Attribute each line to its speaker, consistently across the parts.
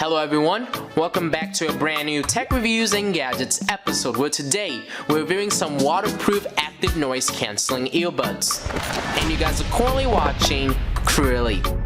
Speaker 1: Hello everyone, welcome back to a brand new Tech Reviews and Gadgets episode where today we're reviewing some waterproof active noise cancelling earbuds. And you guys are currently watching CrewElite.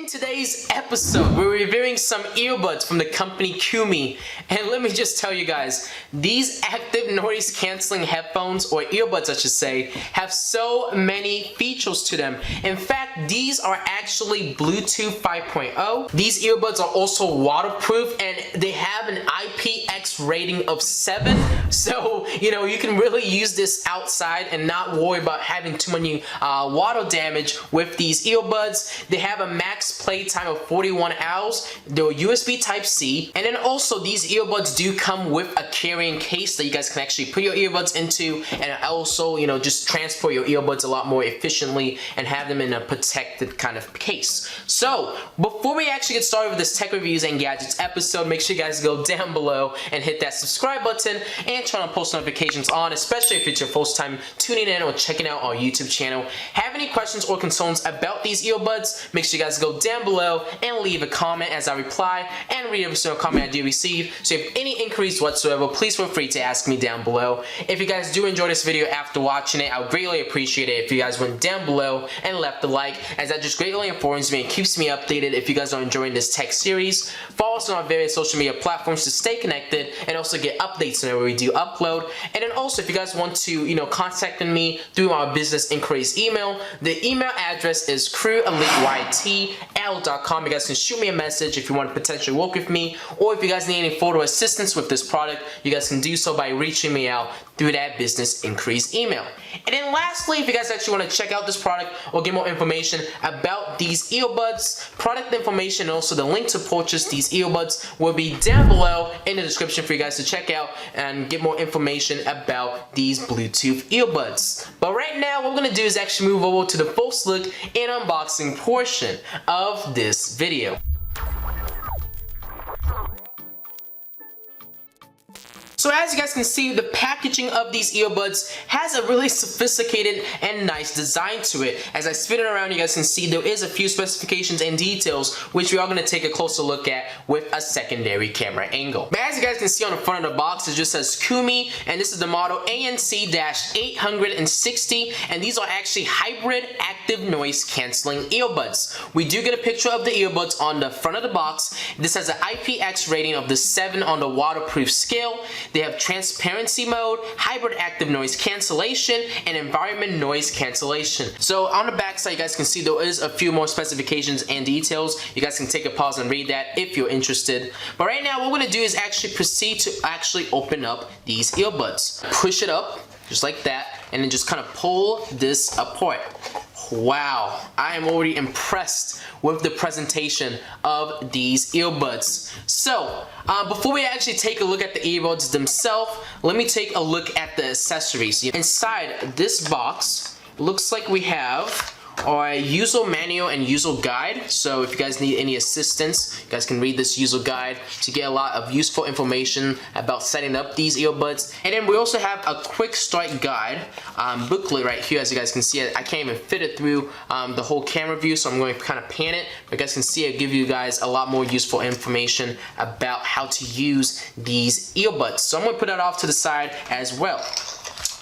Speaker 1: Today's episode, we're reviewing some earbuds from the company COUMI, and let me just tell you guys, these active noise cancelling headphones, or earbuds I should say, have so many features to them. In fact, these are actually Bluetooth 5.0. These earbuds are also waterproof, and they have an IPX rating of 7, so you can really use this outside and not worry about having too many water damage with these earbuds. They have a max play time of 41 hours. They're USB Type-C, and then also these earbuds do come with a carrying case that you guys can actually put your earbuds into, and also just transport your earbuds a lot more efficiently and have them in a protected kind of case. So before we actually get started with this Tech Reviews and Gadgets episode, make sure you guys go down below and hit that subscribe button and turn on post notifications on, especially if it's your first time tuning in or checking out our YouTube channel. Have any questions or concerns about these earbuds, make sure you guys go down below and leave a comment as I reply and read every single comment I do receive. So if any inquiries whatsoever, please feel free to ask me down below. If you guys do enjoy this video after watching it, I would greatly appreciate it if you guys went down below and left a like, as that just greatly informs me and keeps me updated if you guys are enjoying this tech series. Follow us on our various social media platforms to stay connected and also get updates whenever we do upload. And then also if you guys want to contact me through our business inquiries email, the email address is CrewElite@outlook.com. You guys can shoot me a message if you want to potentially work with me, or if you guys need any photo assistance with this product, you guys can do so by reaching me out through that business inquiries email. And then lastly, if you guys actually want to check out this product or get more information about these earbuds, product information and also the link to purchase these earbuds will be down below in the description for you guys to check out and get more information about these Bluetooth earbuds. But right now, what we're going to do is actually move over to the first look and unboxing portion of this video. So as you guys can see, the packaging of these earbuds has a really sophisticated and nice design to it. As I spin it around, you guys can see there is a few specifications and details which we are going to take a closer look at with a secondary camera angle. But as you guys can see on the front of the box, it just says COUMI, and this is the model ANC-860, and these are actually hybrid active noise cancelling earbuds. We do get a picture of the earbuds on the front of the box. This has an IPX rating of the 7 on the waterproof scale. They have transparency mode, hybrid active noise cancellation, and environment noise cancellation. So on the back side, you guys can see there is a few more specifications and details. You guys can take a pause and read that if you're interested. But right now, what we're gonna do is actually proceed to actually open up these earbuds. Push it up, just like that, and then just kind of pull this apart. Wow, I am already impressed with the presentation of these earbuds. So, before we actually take a look at the earbuds themselves, let me take a look at the accessories. Inside this box, looks like we have our user manual and user guide. So if you guys need any assistance, you guys can read this user guide to get a lot of useful information about setting up these earbuds. And then we also have a quick start guide booklet right here. As you guys can see, I can't even fit it through the whole camera view, so I'm going to kind of pan it. But you guys can see it give you guys a lot more useful information about how to use these earbuds. So I'm going to put that off to the side as well.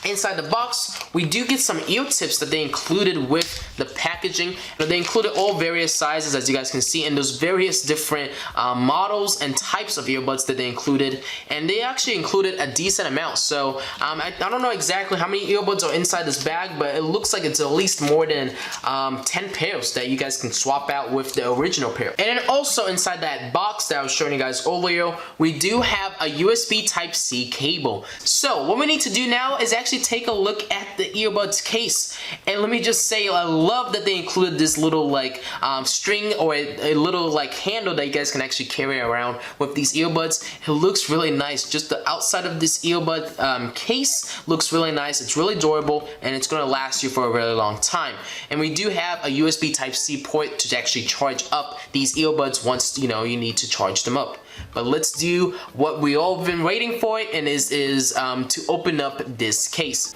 Speaker 1: Inside the box, we do get some ear tips that they included with the packaging. They included all various sizes, as you guys can see, and there's various different models and types of earbuds that they included, and they actually included a decent amount. So I don't know exactly how many earbuds are inside this bag, but it looks like it's at least more than 10 pairs that you guys can swap out with the original pair. And then also inside that box that I was showing you guys earlier, we do have a USB Type-C cable. So what we need to do now is actually take a look at the earbuds case, and let me just say, love that they included this little like string or a little like handle that you guys can actually carry around with these earbuds. It looks really nice. Just the outside of this earbud case looks really nice. It's really durable and it's going to last you for a really long time. And we do have a USB Type-C port to actually charge up these earbuds once you need to charge them up. But let's do what we all been waiting for, and is to open up this case.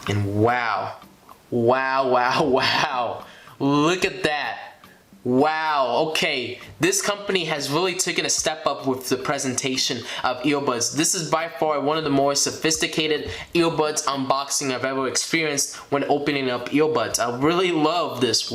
Speaker 1: And wow, look at that. Wow, okay, this company has really taken a step up with the presentation of earbuds. This is by far one of the more sophisticated earbuds unboxing I've ever experienced when opening up earbuds. I really love this.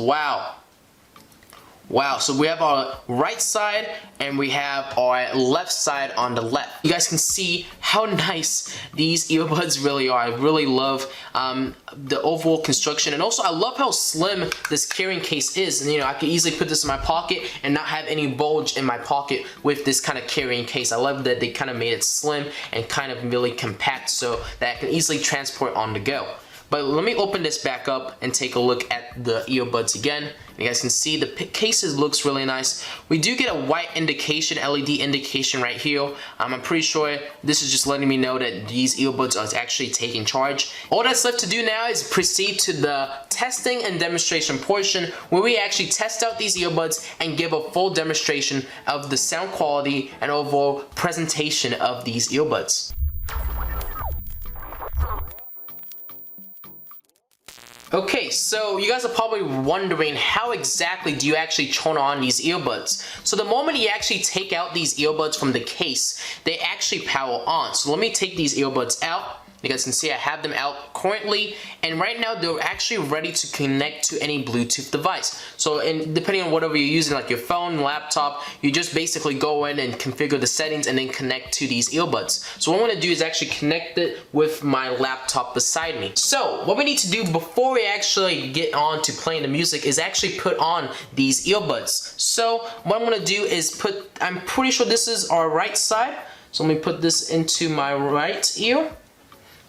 Speaker 1: Wow, so we have our right side and we have our left side on the left. You guys can see how nice these earbuds really are. I really love the overall construction, and also I love how slim this carrying case is. And I can easily put this in my pocket and not have any bulge in my pocket with this kind of carrying case. I love that they kind of made it slim and kind of really compact so that I can easily transport on the go. But let me open this back up and take a look at the earbuds again. You guys can see the cases looks really nice. We do get a white indication, LED indication right here. I'm pretty sure this is just letting me know that these earbuds are actually taking charge. All that's left to do now is proceed to the testing and demonstration portion, where we actually test out these earbuds and give a full demonstration of the sound quality and overall presentation of these earbuds. Okay, so you guys are probably wondering, how exactly do you actually turn on these earbuds? So the moment you actually take out these earbuds from the case, they actually power on. So let me take these earbuds out. You guys can see I have them out currently, and right now they're actually ready to connect to any Bluetooth device. So depending on whatever you're using, like your phone, laptop, you just basically go in and configure the settings and then connect to these earbuds. So what I'm going to do is actually connect it with my laptop beside me. So what we need to do before we actually get on to playing the music is actually put on these earbuds. So what I'm going to do is I'm pretty sure this is our right side. So let me put this into my right ear.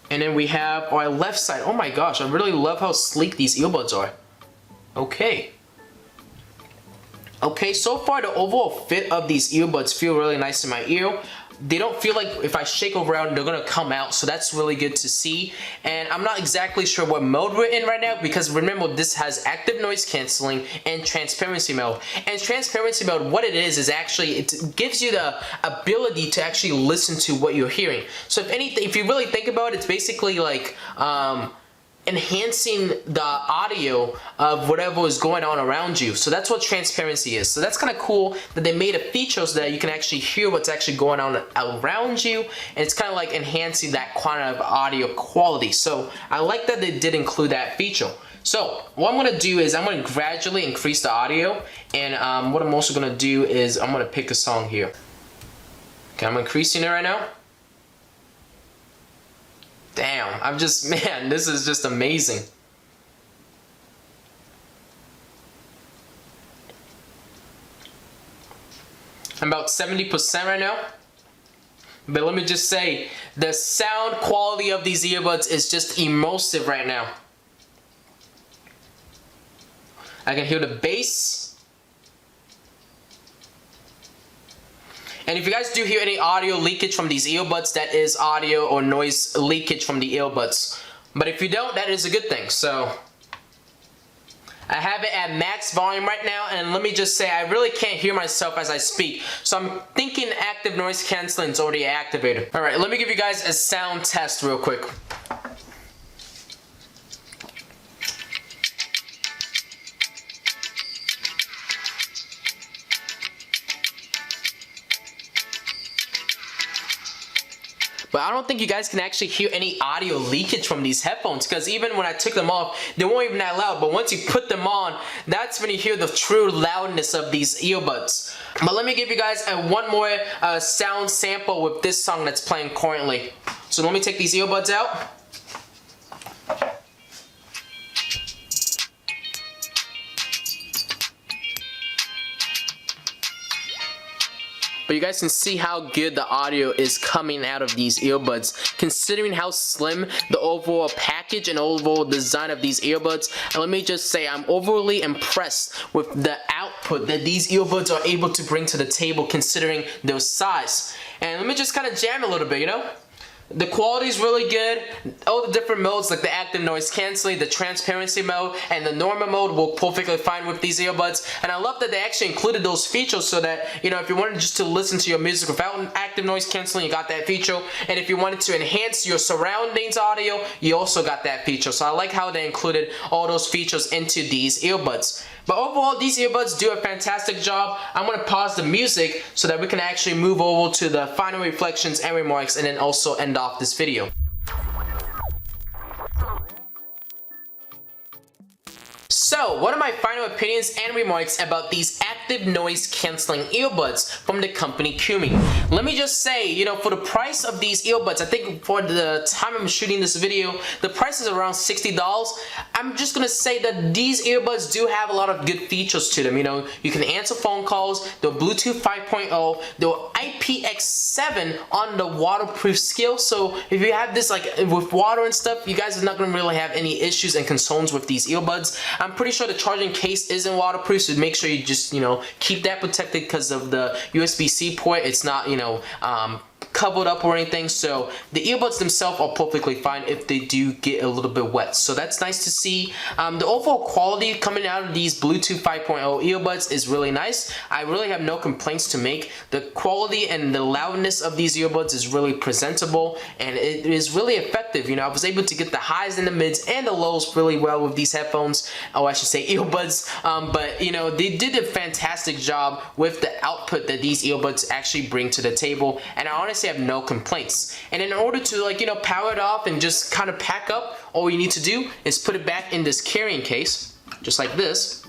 Speaker 1: And then we have our left side. Oh my gosh, I really love how sleek these earbuds are. Okay, so far the overall fit of these earbuds feel really nice in my ear. They don't feel like if I shake around they're gonna come out, so that's really good to see. And I'm not exactly sure what mode we're in right now, because remember, this has active noise cancelling and transparency mode. And transparency mode, what it is actually, it gives you the ability to actually listen to what you're hearing. So if you really think about it, it's basically like enhancing the audio of whatever is going on around you. So that's what transparency is. So that's kind of cool that they made a feature so that you can actually hear what's actually going on around you, and it's kind of like enhancing that kind of audio quality. So I like that they did include that feature. So what I'm going to do is I'm going to gradually increase the audio, and what I'm also going to do is I'm going to pick a song here. Okay, I'm increasing it right now. Damn, man, this is just amazing. I'm about 70% right now. But let me just say, the sound quality of these earbuds is just immersive right now. I can hear the bass. And if you guys do hear any audio leakage from these earbuds, that is audio or noise leakage from the earbuds. But if you don't, that is a good thing. So I have it at max volume right now, and let me just say, I really can't hear myself as I speak. So I'm thinking active noise cancelling is already activated. Alright, let me give you guys a sound test real quick. But I don't think you guys can actually hear any audio leakage from these headphones, because even when I took them off, they weren't even that loud. But once you put them on, that's when you hear the true loudness of these earbuds. But let me give you guys one more sound sample with this song that's playing currently. So let me take these earbuds out. but you guys can see how good the audio is coming out of these earbuds, considering how slim the overall package and overall design of these earbuds. And let me just say, I'm overly impressed with the output that these earbuds are able to bring to the table, considering their size. And let me just kind of jam a little bit, you know? The quality is really good. All the different modes, like the active noise cancelling, the transparency mode, and the normal mode work perfectly fine with these earbuds. And I love that they actually included those features so that, you know, if you wanted just to listen to your music without an active noise cancelling, you got that feature. And if you wanted to enhance your surroundings audio, you also got that feature. So I like how they included all those features into these earbuds. But overall, these earbuds do a fantastic job. I'm going to pause the music so that we can actually move over to the final reflections and remarks, and then also end off this video. So, what are my final opinions and remarks about these active noise cancelling earbuds from the company COUMI? Let me just say, you know, for the price of these earbuds, I think for the time I'm shooting this video, the price is around $60. I'm just gonna say that these earbuds do have a lot of good features to them. You know, you can answer phone calls, they're Bluetooth 5.0, they're IPX7 on the waterproof scale. So if you have this like with water and stuff, you guys are not gonna really have any issues and concerns with these earbuds. I'm pretty sure the charging case isn't waterproof, so make sure you just, you know, keep that protected because of the USB-C port. It's not, you know, covered up or anything, so the earbuds themselves are perfectly fine if they do get a little bit wet, so that's nice to see. The overall quality coming out of these Bluetooth 5.0 earbuds is really nice. I really have no complaints to make. The quality and the loudness of these earbuds is really presentable, and it is really effective. You know, I was able to get the highs and the mids and the lows really well with these headphones, or I should say earbuds, but you know, they did a fantastic job with the output that these earbuds actually bring to the table, and I honestly have no complaints. And in order to, like, you know, power it off and just kind of pack up, all you need to do is put it back in this carrying case, just like this,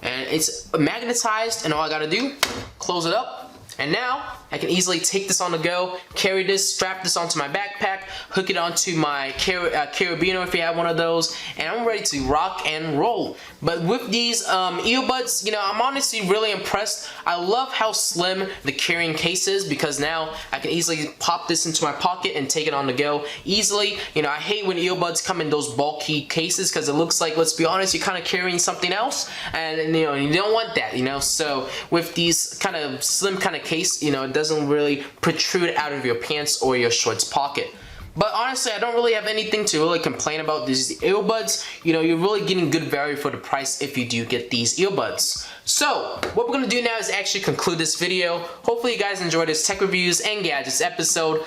Speaker 1: and it's magnetized, and all I gotta do, close it up, and now I can easily take this on the go, carry this, strap this onto my backpack, hook it onto my carabiner if you have one of those, and I'm ready to rock and roll. But with these earbuds, you know, I'm honestly really impressed. I love how slim the carrying case is, because now I can easily pop this into my pocket and take it on the go easily. You know, I hate when earbuds come in those bulky cases, because it looks like, let's be honest, you're kind of carrying something else, and you know, you don't want that, you know. So with these kind of slim kind of case, you know, it doesn't really protrude out of your pants or your shorts pocket. But honestly, I don't really have anything to really complain about these earbuds. You know, you're really getting good value for the price if you do get these earbuds. So, what we're going to do now is actually conclude this video. Hopefully you guys enjoyed this tech reviews and gadgets episode.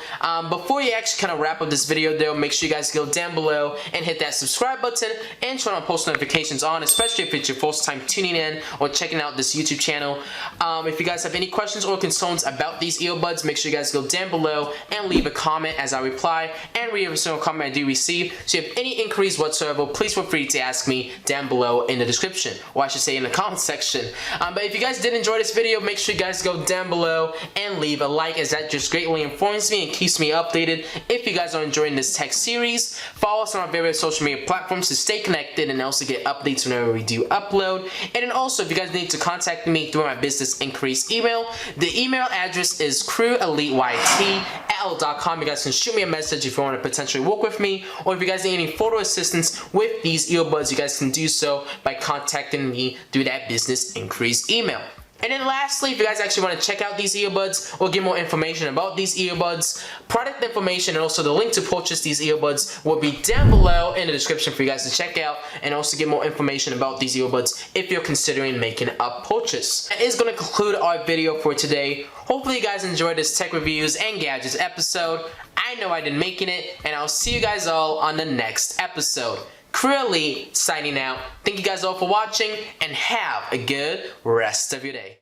Speaker 1: Before you actually kind of wrap up this video though, make sure you guys go down below and hit that subscribe button and turn on post notifications on, especially if it's your first time tuning in or checking out this YouTube channel. If you guys have any questions or concerns about these earbuds, make sure you guys go down below and leave a comment as I reply and read every single comment I do receive. So if you have any inquiries whatsoever, please feel free to ask me down below in the description, or I should say in the comment section. But if you guys did enjoy this video, make sure you guys go down below and leave a like, as that just greatly informs me and keeps me updated. If you guys are enjoying this tech series, follow us on our various social media platforms to stay connected and also get updates whenever we do upload. And then also, if you guys need to contact me through my business inquiries email, the email address is CrewElite@outlook.com. You guys can shoot me a message if you want to potentially work with me, or if you guys need any photo assistance with these earbuds, you guys can do so by contacting me through that business inquiries email. And then lastly, if you guys actually want to check out these earbuds or get more information about these earbuds, product information and also the link to purchase these earbuds will be down below in the description for you guys to check out, and also get more information about these earbuds if you're considering making a purchase. That is going to conclude our video for today. Hopefully you guys enjoyed this tech reviews and gadgets episode. I know I did making it, and I'll see you guys all on the next episode. CrewElite signing out. Thank you guys all for watching, and have a good rest of your day.